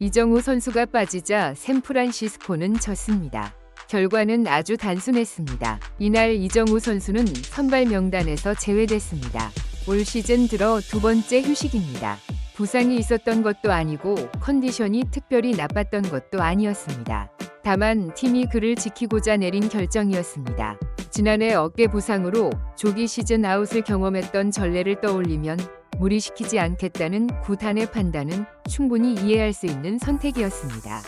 이정우 선수가 빠지자 샌프란시스코는 졌습니다. 결과는 아주 단순했습니다. 이날 이정우 선수는 선발 명단에서 제외됐습니다. 올 시즌 들어 두 번째 휴식입니다. 부상이 있었던 것도 아니고 컨디션이 특별히 나빴던 것도 아니었습니다. 다만 팀이 그를 지키고자 내린 결정이었습니다. 지난해 어깨 부상으로 조기 시즌 아웃을 경험했던 전례를 떠올리면 무리시키지 않겠다는 구단의 판단은 충분히 이해할 수 있는 선택이었습니다.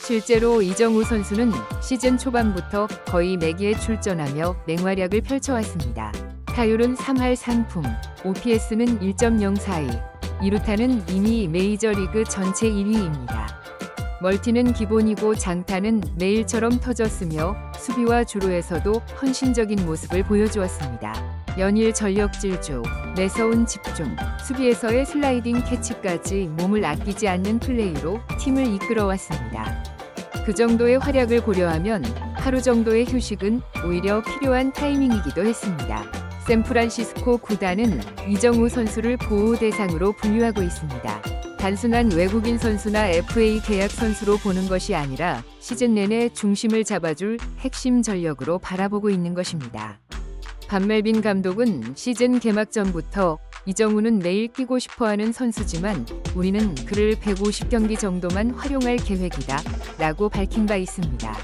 실제로 이정우 선수는 시즌 초반부터 거의 매기에 출전하며 맹활약을 펼쳐왔습니다. 타율은 3할 3푼, OPS는 1.042, 2루타는 이미 메이저리그 전체 1위입니다. 멀티는 기본이고 장타는 매일처럼 터졌으며 수비와 주루에서도 헌신적인 모습을 보여주었습니다. 연일 전력 질주, 매서운 집중, 수비에서의 슬라이딩 캐치까지 몸을 아끼지 않는 플레이로 팀을 이끌어왔습니다. 그 정도의 활약을 고려하면 하루 정도의 휴식은 오히려 필요한 타이밍이기도 했습니다. 샌프란시스코 구단은 이정우 선수를 보호 대상으로 분류하고 있습니다. 단순한 외국인 선수나 FA 계약 선수로 보는 것이 아니라 시즌 내내 중심을 잡아줄 핵심 전력으로 바라보고 있는 것입니다. 반멜빈 감독은 시즌 개막 전부터 이정우는 매일 뛰고 싶어하는 선수지만 우리는 그를 150경기 정도만 활용할 계획이다 라고 밝힌 바 있습니다.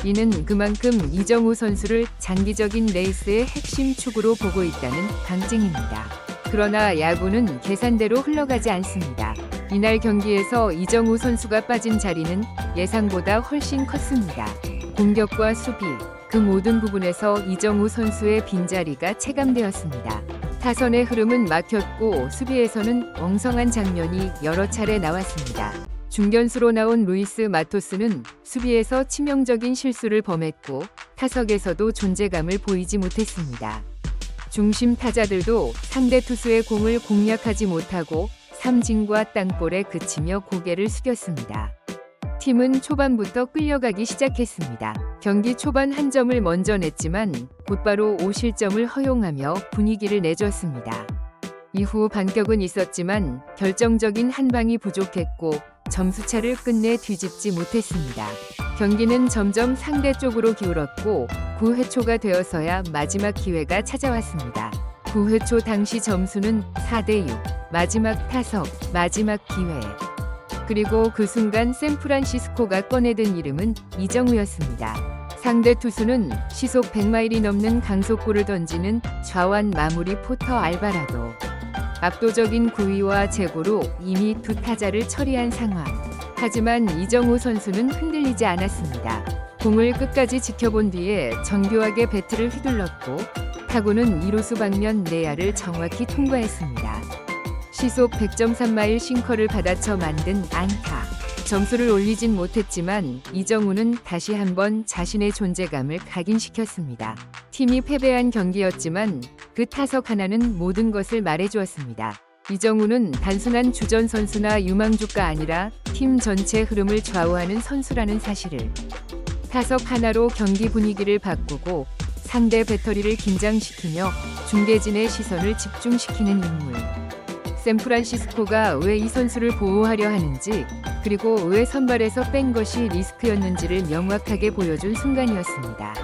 이는 그만큼 이정우 선수를 장기적인 레이스의 핵심 축으로 보고 있다는 강증입니다. 그러나 야구는 계산대로 흘러가지 않습니다. 이날 경기에서 이정우 선수가 빠진 자리는 예상보다 훨씬 컸습니다. 공격과 수비, 그 모든 부분에서 이정우 선수의 빈자리가 체감되었습니다. 타선의 흐름은 막혔고 수비에서는 엉성한 장면이 여러 차례 나왔습니다. 중견수로 나온 루이스 마토스는 수비에서 치명적인 실수를 범했고 타석에서도 존재감을 보이지 못했습니다. 중심 타자들도 상대 투수의 공을 공략하지 못하고 삼진과 땅볼에 그치며 고개를 숙였습니다. 팀은 초반부터 끌려가기 시작했습니다. 경기 초반 한 점을 먼저 냈지만 곧바로 5실점을 허용하며 분위기를 내줬습니다. 이후 반격은 있었지만 결정적인 한 방이 부족했고 점수차를 끝내 뒤집지 못했습니다. 경기는 점점 상대 쪽으로 기울었고 9회 초가 되어서야 마지막 기회가 찾아왔습니다. 9회 초 당시 점수는 4대6, 마지막 타석, 마지막 기회. 그리고 그 순간 샌프란시스코가 꺼내든 이름은 이정우였습니다. 상대 투수는 시속 100마일이 넘는 강속구를 던지는 좌완 마무리 포터 알바라도. 압도적인 구위와 제구로 이미 두 타자를 처리한 상황. 하지만 이정우 선수는 흔들리지 않았습니다. 공을 끝까지 지켜본 뒤에 정교하게 배트를 휘둘렀고 타구는 2루수 방면 내야를 정확히 통과했습니다. 시속 100.3마일 싱커를 받아쳐 만든 안타. 점수를 올리진 못했지만 이정우는 다시 한번 자신의 존재감을 각인시켰습니다. 팀이 패배한 경기였지만 그 타석 하나는 모든 것을 말해주었습니다. 이정우는 단순한 주전 선수나 유망주가 아니라 팀 전체 흐름을 좌우하는 선수라는 사실을. 타석 하나로 경기 분위기를 바꾸고 상대 배터리를 긴장시키며 중계진의 시선을 집중시키는 인물. 샌프란시스코가 왜 이 선수를 보호하려 하는지 그리고 왜 선발에서 뺀 것이 리스크였는지를 명확하게 보여준 순간이었습니다.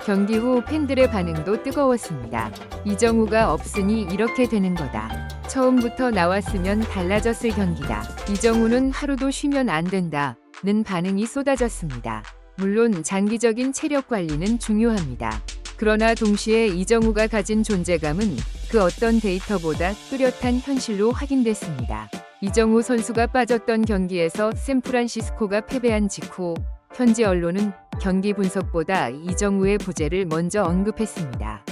경기 후 팬들의 반응도 뜨거웠습니다. 이정우가 없으니 이렇게 되는 거다. 처음부터 나왔으면 달라졌을 경기다. 이정우는 하루도 쉬면 안 된다는 반응이 쏟아졌습니다. 물론 장기적인 체력 관리는 중요합니다. 그러나 동시에 이정우가 가진 존재감은 그 어떤 데이터보다 뚜렷한 현실로 확인됐습니다. 이정우 선수가 빠졌던 경기에서 샌프란시스코가 패배한 직후 현지 언론은 경기 분석보다 이정우의 부재를 먼저 언급했습니다.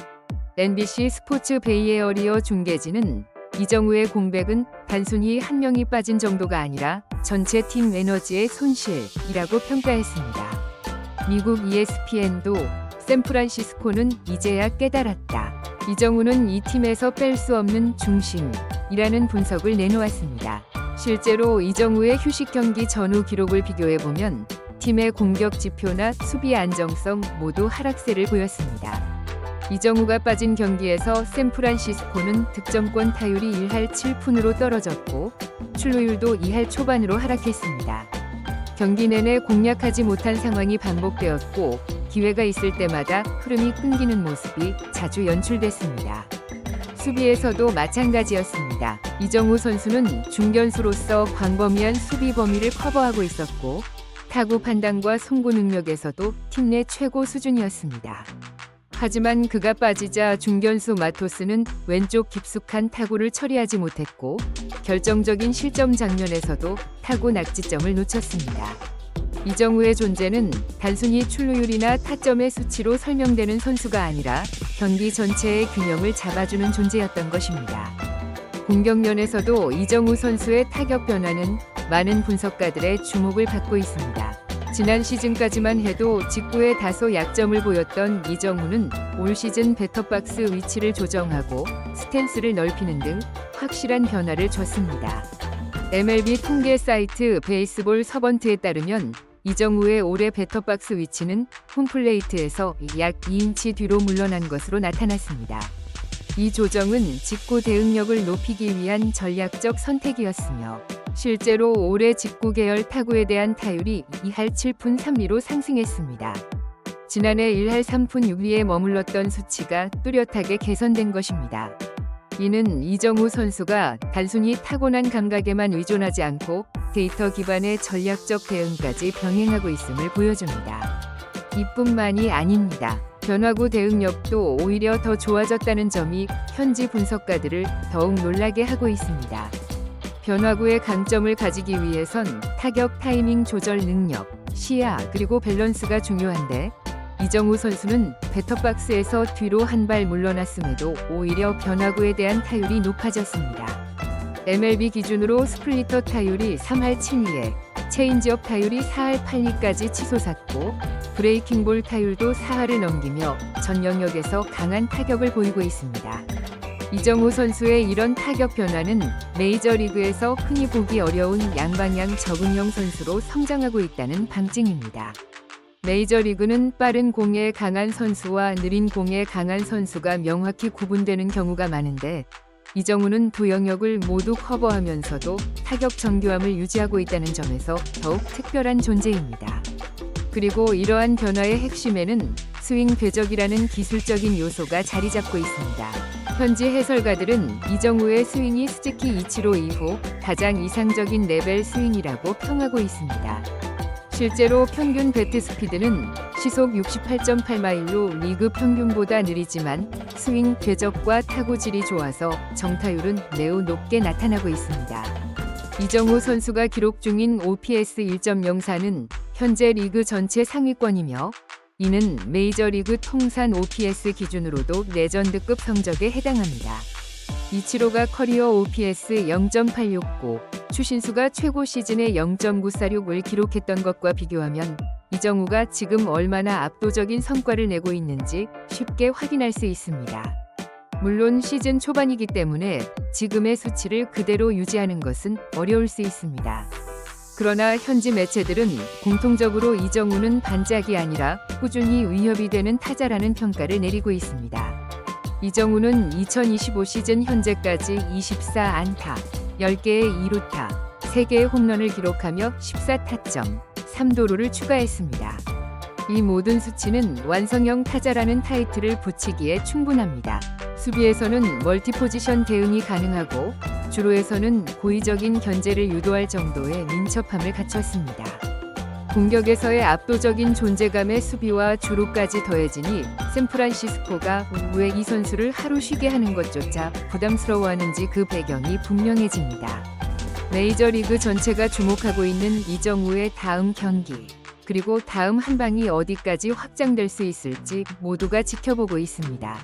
NBC 스포츠 베이에어리어 중계진은 이정우의 공백은 단순히 한 명이 빠진 정도가 아니라 전체 팀 에너지의 손실이라고 평가했습니다. 미국 ESPN도 샌프란시스코는 이제야 깨달았다. 이정우는 이 팀에서 뺄 수 없는 중심이라는 분석을 내놓았습니다. 실제로 이정우의 휴식 경기 전후 기록을 비교해보면 팀의 공격 지표나 수비 안정성 모두 하락세를 보였습니다. 이정우가 빠진 경기에서 샌프란시스코는 득점권 타율이 1할 7푼으로 떨어졌고 출루율도 2할 초반으로 하락했습니다. 경기 내내 공략하지 못한 상황이 반복되었고 기회가 있을 때마다 흐름이 끊기는 모습이 자주 연출됐습니다. 수비에서도 마찬가지였습니다. 이정우 선수는 중견수로서 광범위한 수비 범위를 커버하고 있었고 타구 판단과 송구 능력에서도 팀 내 최고 수준이었습니다. 하지만 그가 빠지자 중견수 마토스는 왼쪽 깊숙한 타구를 처리하지 못했고 결정적인 실점 장면에서도 타구 낙지점을 놓쳤습니다. 이정우의 존재는 단순히 출루율이나 타점의 수치로 설명되는 선수가 아니라 경기 전체의 균형을 잡아주는 존재였던 것입니다. 공격면에서도 이정우 선수의 타격 변화는 많은 분석가들의 주목을 받고 있습니다. 지난 시즌까지만 해도 직구에 다소 약점을 보였던 이정우는 올 시즌 배터박스 위치를 조정하고 스탠스를 넓히는 등 확실한 변화를 줬습니다. MLB 통계 사이트 베이스볼 서번트에 따르면 이정우의 올해 배터박스 위치는 홈플레이트에서 약 2인치 뒤로 물러난 것으로 나타났습니다. 이 조정은 직구 대응력을 높이기 위한 전략적 선택이었으며 실제로 올해 직구 계열 타구에 대한 타율이 2할 7푼 3리로 상승했습니다. 지난해 1할 3푼 6리에 머물렀던 수치가 뚜렷하게 개선된 것입니다. 이는 이정우 선수가 단순히 타고난 감각에만 의존하지 않고 데이터 기반의 전략적 대응까지 병행하고 있음을 보여줍니다. 이뿐만이 아닙니다. 변화구 대응력도 오히려 더 좋아졌다는 점이 현지 분석가들을 더욱 놀라게 하고 있습니다. 변화구의 강점을 가지기 위해선 타격 타이밍 조절 능력, 시야 그리고 밸런스가 중요한데 이정우 선수는 배터박스에서 뒤로 한 발 물러났음에도 오히려 변화구에 대한 타율이 높아졌습니다. MLB 기준으로 스플리터 타율이 3할 7리에 체인지업 타율이 4할 8리까지 치솟았고 브레이킹볼 타율도 4할을 넘기며 전 영역에서 강한 타격을 보이고 있습니다. 이정우 선수의 이런 타격 변화는 메이저리그에서 흔히 보기 어려운 양방향 적응형 선수로 성장하고 있다는 방증입니다. 메이저리그는 빠른 공에 강한 선수와 느린 공에 강한 선수가 명확히 구분되는 경우가 많은데 이정우는 두 영역을 모두 커버하면서도 타격 정교함을 유지하고 있다는 점에서 더욱 특별한 존재입니다. 그리고 이러한 변화의 핵심에는 스윙 궤적이라는 기술적인 요소가 자리 잡고 있습니다. 현지 해설가들은 이정우의 스윙이 스즈키 이치로 이후 가장 이상적인 레벨 스윙이라고 평하고 있습니다. 실제로 평균 배트 스피드는 시속 68.8마일로 리그 평균보다 느리지만 스윙 궤적과 타구질이 좋아서 정타율은 매우 높게 나타나고 있습니다. 이정우 선수가 기록 중인 OPS 1.04는 현재 리그 전체 상위권이며 이는 메이저리그 통산 OPS 기준으로도 레전드급 성적에 해당합니다. 이치로가 커리어 OPS 0.869, 추신수가 최고 시즌에 0.946을 기록했던 것과 비교하면 이정우가 지금 얼마나 압도적인 성과를 내고 있는지 쉽게 확인할 수 있습니다. 물론 시즌 초반이기 때문에 지금의 수치를 그대로 유지하는 것은 어려울 수 있습니다. 그러나 현지 매체들은 공통적으로 이정우는 반짝이 아니라 꾸준히 위협이 되는 타자라는 평가를 내리고 있습니다. 이정우는 2025 시즌 현재까지 24안타, 10개의 2루타, 3개의 홈런을 기록하며 14타점, 3도루를 추가했습니다. 이 모든 수치는 완성형 타자라는 타이틀을 붙이기에 충분합니다. 수비에서는 멀티포지션 대응이 가능하고 주루에서는 고의적인 견제를 유도할 정도의 민첩함을 갖췄습니다. 공격에서의 압도적인 존재감의 수비와 주루까지 더해지니 샌프란시스코가 왜 이 선수를 하루 쉬게 하는 것조차 부담스러워하는지 그 배경이 분명해집니다. 메이저리그 전체가 주목하고 있는 이정우의 다음 경기, 그리고 다음 한 방이 어디까지 확장될 수 있을지 모두가 지켜보고 있습니다.